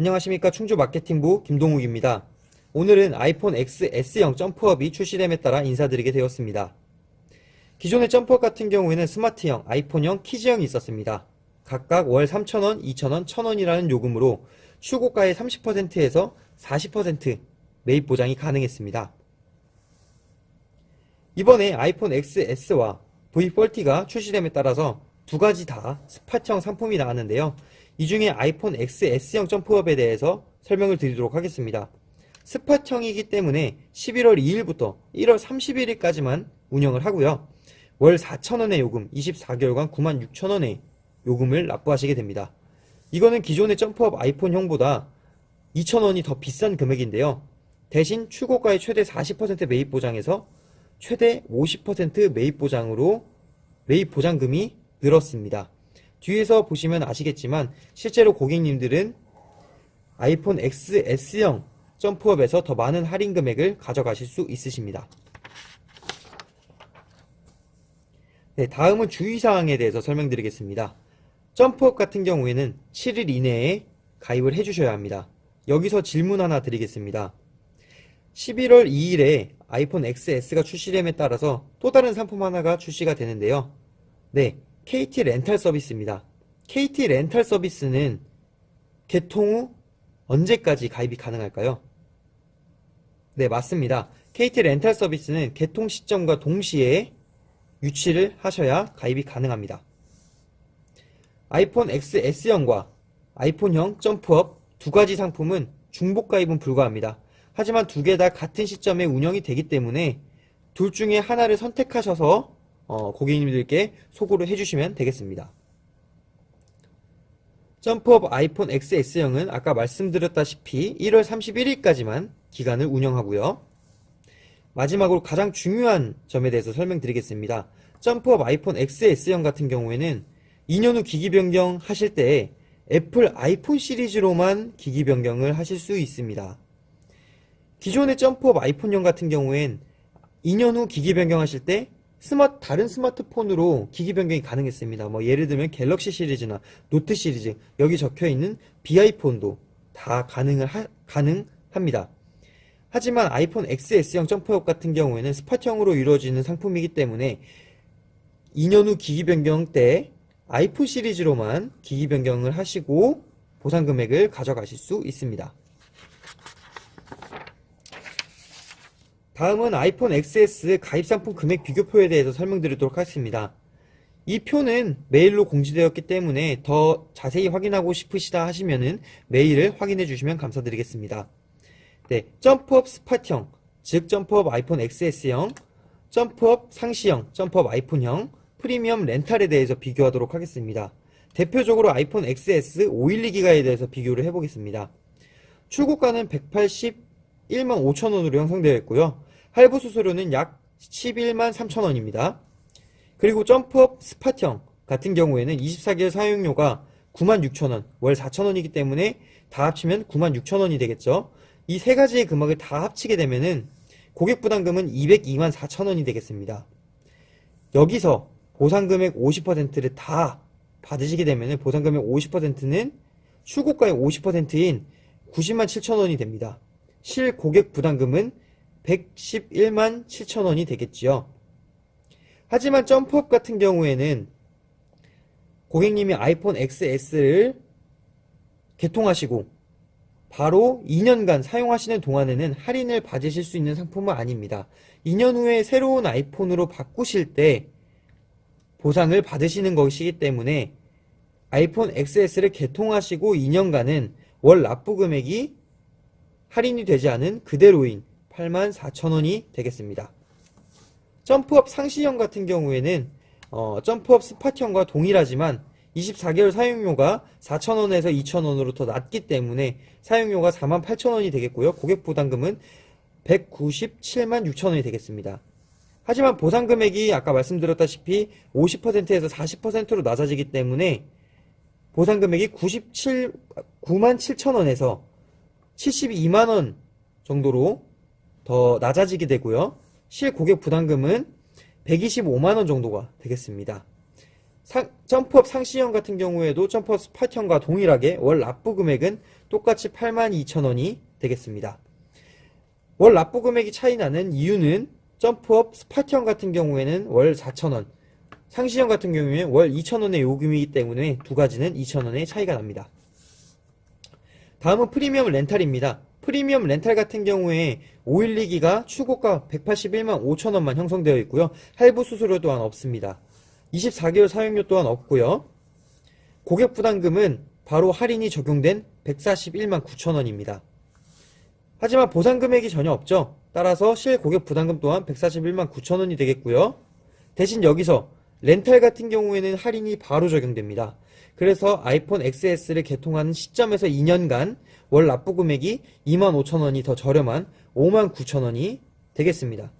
안녕하십니까. 충주 마케팅부 김동욱입니다. 오늘은 아이폰 X S형 점프업이 출시됨에 따라 인사드리게 되었습니다. 기존의 점프업 같은 경우에는 스마트형, 아이폰형, 키즈형이 있었습니다. 각각 월 3,000원, 2,000원, 1,000원이라는 요금으로 출고가의 30%에서 40% 매입 보장이 가능했습니다. 이번에 아이폰 XS와 V40가 출시됨에 따라서 두 가지 다 스팟형 상품이 나왔는데요. 이 중에 아이폰 XS형 점프업에 대해서 설명을 드리도록 하겠습니다. 스팟형이기 때문에 11월 2일부터 1월 31일까지만 운영을 하고요. 월 4,000원의 요금, 24개월간 96,000원의 요금을 납부하시게 됩니다. 이거는 기존의 점프업 아이폰형보다 2,000원이 더 비싼 금액인데요. 대신 출고가의 최대 40% 매입 보장에서 최대 50% 매입 보장으로 매입 보장금이 늘었습니다. 뒤에서 보시면 아시겠지만 실제로 고객님들은 아이폰 XS형 점프업에서 더 많은 할인 금액을 가져가실 수 있으십니다. 네, 다음은 주의사항에 대해서 설명드리겠습니다. 점프업 같은 경우에는 7일 이내에 가입을 해주셔야 합니다. 여기서 질문 하나 드리겠습니다. 11월 2일에 아이폰 XS가 출시됨에 따라서 또 다른 상품 하나가 출시가 되는데요. 네, KT 렌탈 서비스입니다. KT 렌탈 서비스는 개통 후 언제까지 가입이 가능할까요? 네, 맞습니다. KT 렌탈 서비스는 개통 시점과 동시에 유치를 하셔야 가입이 가능합니다. 아이폰 XS형과 아이폰형 점프업 두 가지 상품은 중복 가입은 불가합니다. 하지만 두 개 다 같은 시점에 운영이 되기 때문에 둘 중에 하나를 선택하셔서 고객님들께 소구를 해주시면 되겠습니다. 점프업 아이폰 XS형은 아까 말씀드렸다시피 1월 31일까지만 기간을 운영하고요. 마지막으로 가장 중요한 점에 대해서 설명드리겠습니다. 점프업 아이폰 XS형 같은 경우에는 2년 후 기기 변경 하실 때 애플 아이폰 시리즈로만 기기 변경을 하실 수 있습니다. 기존의 점프업 아이폰형 같은 경우엔 2년 후 기기 변경하실 때 다른 스마트폰으로 기기 변경이 가능했습니다. 예를 들면 갤럭시 시리즈나 노트 시리즈, 여기 적혀있는 비아이폰도 다 가능합니다. 하지만 아이폰 XS형 점프업 같은 경우에는 스팟형으로 이루어지는 상품이기 때문에 2년 후 기기 변경 때 아이폰 시리즈로만 기기 변경을 하시고 보상 금액을 가져가실 수 있습니다. 다음은 아이폰 XS 가입 상품 금액 비교표에 대해서 설명드리도록 하겠습니다. 이 표는 메일로 공지되었기 때문에 더 자세히 확인하고 싶으시다 하시면은 메일을 확인해 주시면 감사드리겠습니다. 네, 점프업 스팟형, 즉 점프업 아이폰 XS형, 점프업 상시형, 점프업 아이폰형, 프리미엄 렌탈에 대해서 비교하도록 하겠습니다. 대표적으로 아이폰 XS 512기가에 대해서 비교를 해보겠습니다. 출고가는 181만 5천원으로 형성되어 있고요. 할부 수수료는 약 11만 3천원입니다. 그리고 점프업 스팟형 같은 경우에는 24개월 사용료가 9만 6천원, 월 4천원이기 때문에 다 합치면 9만 6천원이 되겠죠. 이 세 가지의 금액을 다 합치게 되면은 고객 부담금은 202만 4천원이 되겠습니다. 여기서 보상금액 50%를 다 받으시게 되면은 보상금액 50%는 출고가의 50%인 90만 7천원이 됩니다. 실 고객 부담금은 111만 7천원이 되겠지요. 하지만 점프업 같은 경우에는 고객님이 아이폰 XS를 개통하시고 바로 2년간 사용하시는 동안에는 할인을 받으실 수 있는 상품은 아닙니다. 2년 후에 새로운 아이폰으로 바꾸실 때 보상을 받으시는 것이기 때문에 아이폰 XS를 개통하시고 2년간은 월 납부 금액이 할인이 되지 않은 그대로인 8만 4천원이 되겠습니다. 점프업 상시형 같은 경우에는 점프업 스팟형과 동일하지만 24개월 사용료가 4천원에서 2천원으로 더 낮기 때문에 사용료가 4만 8천원이 되겠고요. 고객 부담금은 197만 6천원이 되겠습니다. 하지만 보상 금액이 아까 말씀드렸다시피 50%에서 40%로 낮아지기 때문에 보상 금액이 9만 7천원에서 72만원 정도로 더 낮아지게 되고요. 실 고객 부담금은 125만원 정도가 되겠습니다. 점프업 상시형 같은 경우에도 점프업 스파티형과 동일하게 월 납부 금액은 똑같이 82,000원이 되겠습니다. 월 납부 금액이 차이 나는 이유는 점프업 스파티형 같은 경우에는 월 4,000원, 상시형 같은 경우에는 월 2,000원의 요금이기 때문에 두 가지는 2,000원의 차이가 납니다. 다음은 프리미엄 렌탈입니다. 프리미엄 렌탈 같은 경우에 512기가 출고가 181만 5천원만 형성되어 있고요. 할부 수수료 또한 없습니다. 24개월 사용료 또한 없고요. 고객 부담금은 바로 할인이 적용된 141만 9천원입니다. 하지만 보상 금액이 전혀 없죠. 따라서 실 고객 부담금 또한 141만 9천원이 되겠고요. 대신 여기서 렌탈 같은 경우에는 할인이 바로 적용됩니다. 그래서 아이폰 XS를 개통하는 시점에서 2년간 월 납부 금액이 25,000원이 더 저렴한 59,000원이 되겠습니다.